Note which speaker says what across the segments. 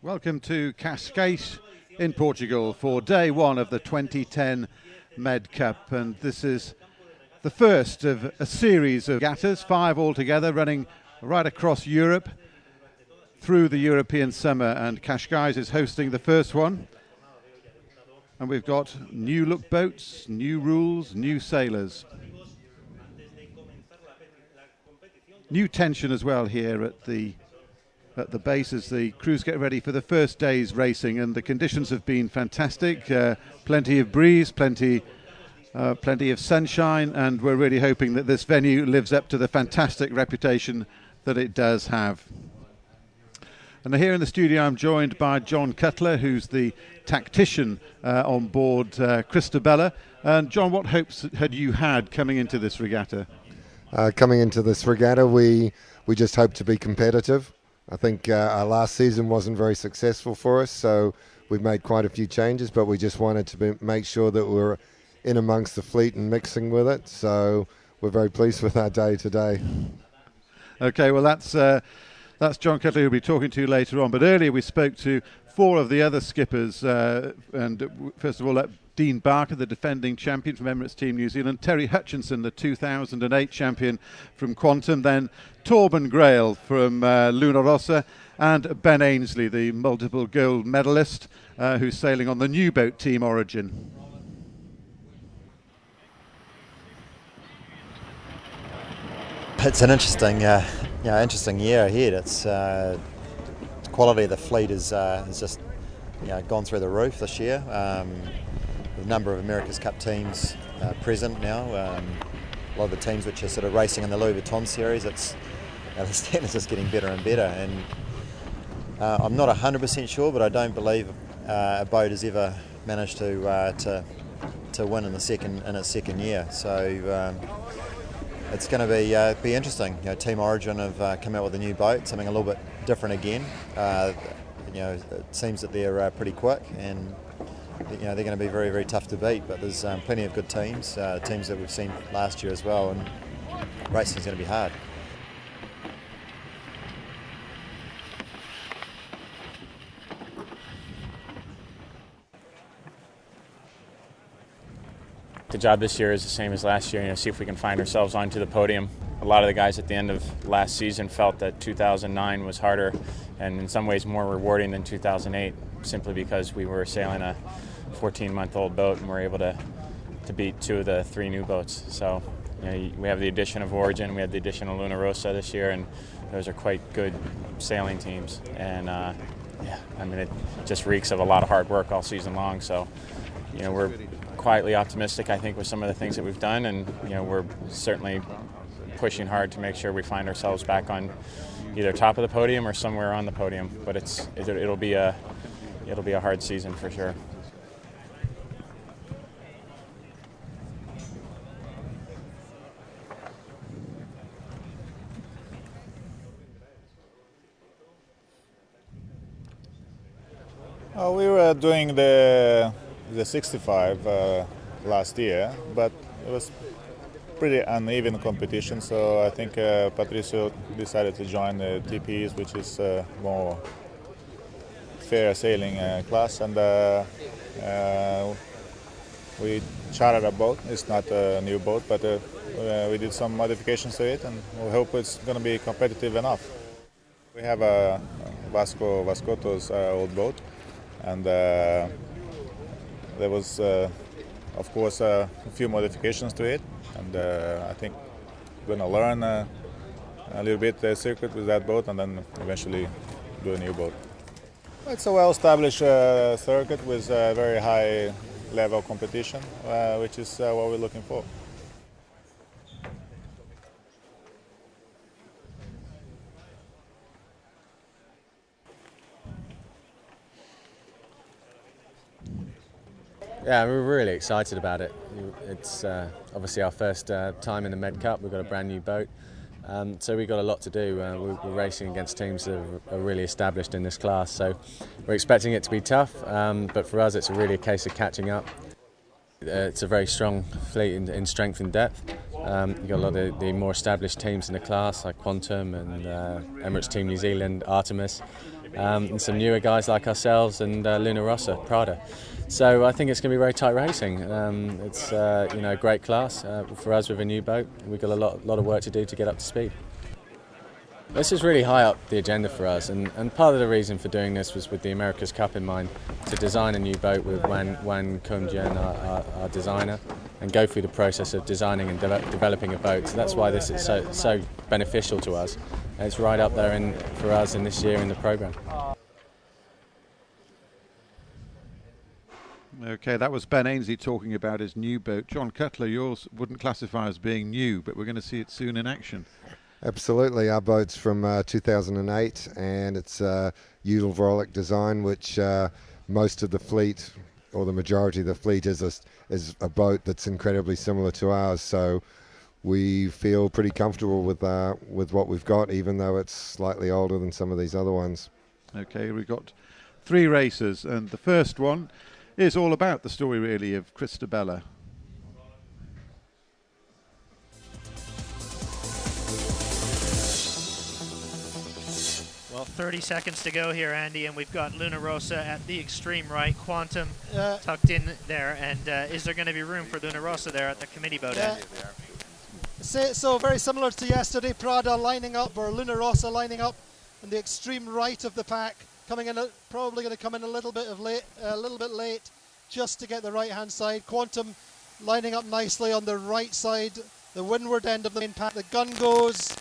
Speaker 1: Welcome to Cascais in Portugal for day one of the 2010 MedCup, and this is the first of a series of regattas, 5 altogether, running right across Europe through the European summer, and Cascais is hosting the first one. And we've got new look boats, new rules, new sailors. New tension as well here at the base as the crews get ready for the first day's racing, and the conditions have been fantastic. Plenty of breeze, plenty of sunshine, and we're really hoping that this venue lives up to the fantastic reputation that it does have. And here in the studio I'm joined by John Cutler, who's the tactician on board Christabella. And John, what hopes had you had coming into this regatta?
Speaker 2: Coming into this regatta, we just hope to be competitive. I think our last season wasn't very successful for us, so we've made quite a few changes, but we just wanted to make sure that we're in amongst the fleet and mixing with it. So we're very pleased with our day today.
Speaker 1: Okay, well that's John Cutler, who'll be talking to you later on. But earlier we spoke to 4 of the other skippers, and first of all, Dean Barker, the defending champion from Emirates Team New Zealand, Terry Hutchinson, the 2008 champion from Quantum, then Torben Grail from Luna Rossa, and Ben Ainsley, the multiple gold medalist, who's sailing on the new boat Team Origin.
Speaker 3: It's an interesting year ahead. It's the quality of the fleet has just gone through the roof this year. The number of America's Cup teams present now. A lot of the teams which are sort of racing in the Louis Vuitton series, the standards just getting better and better. And I'm not 100% sure, but I don't believe a boat has ever managed to win in its second year. So it's going to be interesting. Team Origin have come out with a new boat, something a little bit different again. It seems that they're pretty quick, and they're going to be very, very tough to beat. But there's plenty of good teams that we've seen last year as well, and racing's going to be hard.
Speaker 4: The job this year is the same as last year, see if we can find ourselves onto the podium. A lot of the guys at the end of last season felt that 2009 was harder and in some ways more rewarding than 2008, simply because we were sailing a 14-month-old boat and we're able to beat 2 of the 3 new boats. So we have the addition of Origin, we had the addition of Luna Rossa this year, and those are quite good sailing teams. And it just reeks of a lot of hard work all season long. So we're quietly optimistic, I think, with some of the things that we've done, and we're certainly pushing hard to make sure we find ourselves back on either top of the podium or somewhere on the podium. But it'll be a hard season for sure.
Speaker 5: We were doing the 65 last year, but it was pretty uneven competition, so I think Patricio decided to join the TPs, which is more fair sailing class, and we chartered a boat. It's not a new boat, but we did some modifications to it, and we hope it's going to be competitive enough. We have a Vascoto's old boat, and there was, of course, a few modifications to it, and I think we're going to learn a little bit the circuit with that boat, and then eventually do a new boat. It's a well-established circuit with very high level competition, which is what we're looking for.
Speaker 6: Yeah, we're really excited about it. It's obviously our first time in the MedCup. We've got a brand new boat, so we've got a lot to do. We're racing against teams that are really established in this class, so we're expecting it to be tough, but for us it's really a case of catching up. It's a very strong fleet in strength and depth. You've got a lot of the more established teams in the class, like Quantum and Emirates Team New Zealand, Artemis. and some newer guys like ourselves and Luna Rossa, Prada. So I think it's going to be very tight racing. It's a great class for us with a new boat. We've got a lot of work to do to get up to speed. This is really high up the agenda for us, and part of the reason for doing this was with the America's Cup in mind, to design a new boat with Wan Kumjian, our designer, and go through the process of designing and developing a boat. So that's why this is so beneficial to us. And it's right up there for us in this year in the programme.
Speaker 1: Okay, that was Ben Ainsley talking about his new boat. John Cutler, yours wouldn't classify as being new, but we're going to see it soon in action.
Speaker 2: Absolutely, our boat's from 2008, and it's a Udall Vrolic design, which most of the fleet, or the majority of the fleet, is a boat that's incredibly similar to ours. So we feel pretty comfortable with what we've got, even though it's slightly older than some of these other ones.
Speaker 1: Okay, we've got 3 races, and the first one is all about the story, really, of Christabella.
Speaker 7: Well, 30 seconds to go here, Andy, and we've got Luna Rossa at the extreme right, Quantum tucked in there, and is there going to be room for Luna Rossa there at the committee boat end?
Speaker 8: So very similar to yesterday, Prada lining up, or Luna Rossa lining up in the extreme right of the pack, coming in, probably going to come in a little bit late, just to get the right-hand side. Quantum lining up nicely on the right side, the windward end of the main pack. The gun goes.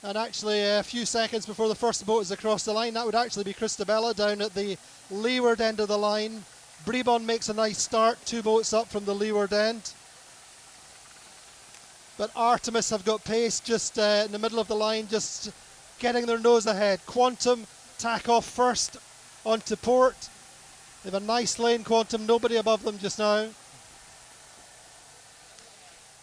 Speaker 8: And actually a few seconds before the first boat is across the line, that would actually be Christabella down at the leeward end of the line. Bribon makes a nice start, 2 boats up from the leeward end. But Artemis have got pace just in the middle of the line, just getting their nose ahead. Quantum tack off first onto port. They have a nice lane, Quantum, nobody above them just now.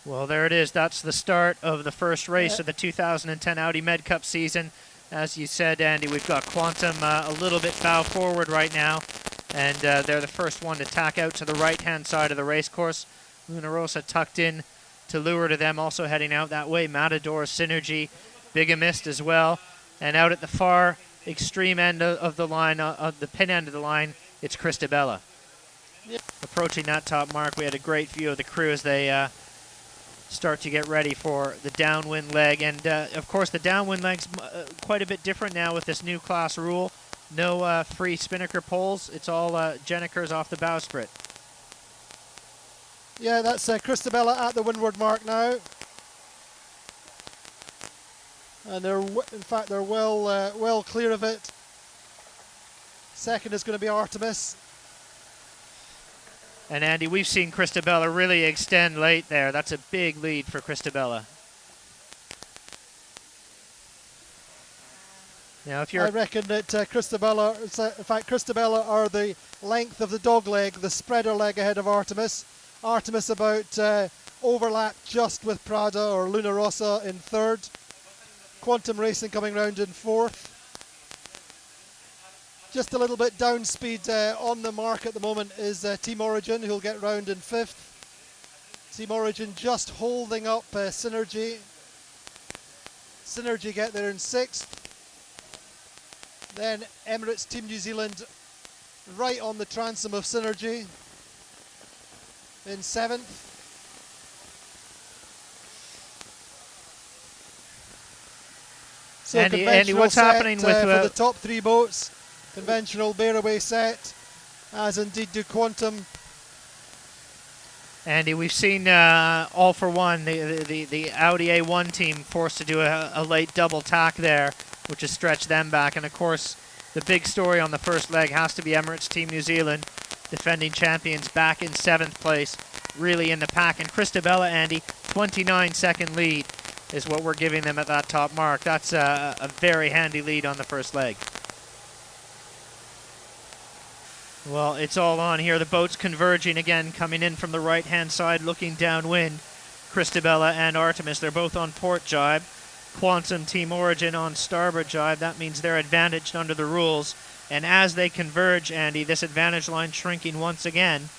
Speaker 7: Well, there it is. That's the start of the first race of the 2010 Audi MedCup season. As you said, Andy, we've got Quantum a little bit bow forward right now, and they're the first one to tack out to the right-hand side of the race course. Luna Rossa tucked in to lure to them, also heading out that way. Matador, Synergy, Bigamist as well. And out at the far extreme end of the line, the pin end of the line, it's Christabella.
Speaker 8: Yep.
Speaker 7: Approaching that top mark, we had a great view of the crew as they start to get ready for the downwind leg. And of course the downwind leg's quite a bit different now with this new class rule. No free spinnaker poles. It's all Jennekers off the bowsprit.
Speaker 8: Yeah, that's Christabella at the windward mark now. And they're well clear of it. Second is going to be Artemis.
Speaker 7: And Andy, we've seen Christabella really extend late there. That's a big lead for Christabella. Now, if you're,
Speaker 8: I reckon that Christabella, in fact, Christabella are the length of the dog leg, the spreader leg ahead of Artemis. Artemis about overlap just with Prada or Luna Rossa in third. Quantum Racing coming round in fourth. Just a little bit down speed on the mark at the moment is Team Origin, who'll get round in fifth. Team Origin just holding up Synergy. Synergy get there in sixth. Then Emirates Team New Zealand right on the transom of Synergy in seventh. So
Speaker 7: Andy, what's happening with
Speaker 8: for the top 3 boats? Conventional bear-away set, as indeed do Quantum.
Speaker 7: Andy, we've seen All for One, the Audi A1 team, forced to do a late double tack there, which has stretched them back. And of course, the big story on the first leg has to be Emirates Team New Zealand, defending champions, back in 7th place, really in the pack. And Christabella, Andy, 29-second lead is what we're giving them at that top mark. That's a very handy lead on the first leg. Well, it's all on here. The boats converging again, coming in from the right-hand side, looking downwind. Christabella and Artemis, they're both on port jibe. Quantum Team Origin on starboard jibe. That means they're advantaged under the rules. And as they converge, Andy, this advantage line shrinking once again,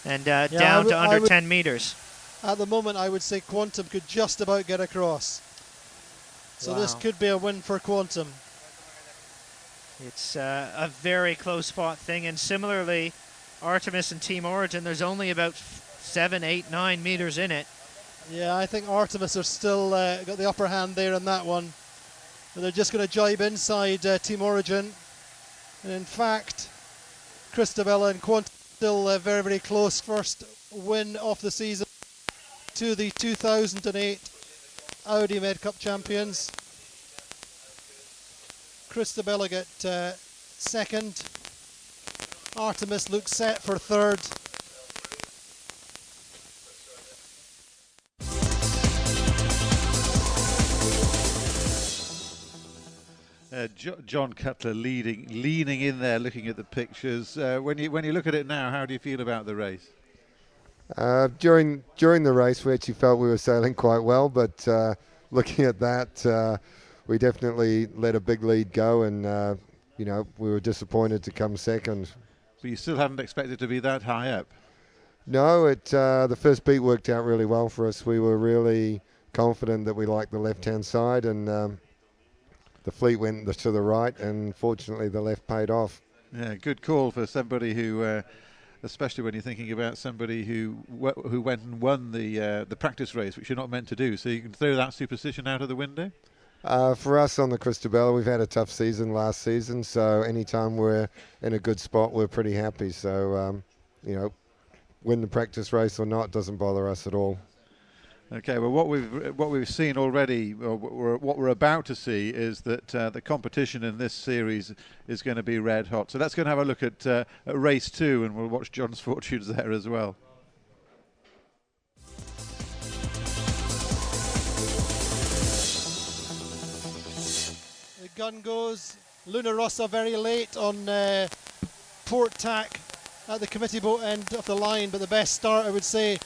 Speaker 7: and down to under 10 meters.
Speaker 8: At the moment, I would say Quantum could just about get across. So this could be a win for Quantum.
Speaker 7: It's a very close fought thing, and similarly, Artemis and Team Origin, there's only about 7, 8, 9 meters in it.
Speaker 8: Yeah, I think Artemis are still got the upper hand there in that one. But they're just going to jibe inside Team Origin. And in fact, Christabella and Quant still very, very close. First win of the season to the 2008 Audi MedCup champions. Christabella get second. Artemis looks set for third.
Speaker 1: John Cutler leaning in there, looking at the pictures. When you look at it now, how do you feel about the race?
Speaker 2: During the race, we actually felt we were sailing quite well, but looking at that, we definitely let a big lead go, and we were disappointed to come second.
Speaker 1: But you still hadn't expected to be that high up.
Speaker 2: No, the first beat worked out really well for us. We were really confident that we liked the left-hand side, and the fleet went to the right, and fortunately the left paid off.
Speaker 1: Yeah, good call for somebody who, especially when you're thinking about somebody who went and won the practice race, which you're not meant to do. So you can throw that superstition out of the window.
Speaker 2: For us on the Christabella, we've had a tough season last season, so anytime we're in a good spot, we're pretty happy. So, win the practice race or not doesn't bother us at all.
Speaker 1: Okay, well, what we've seen already, or what we're about to see, is that the competition in this series is going to be red hot. So let's go and have a look at race 2, and we'll watch John's fortunes there as well.
Speaker 8: The gun goes. Luna Rossa very late on port tack at the committee boat end of the line, but the best start, I would say,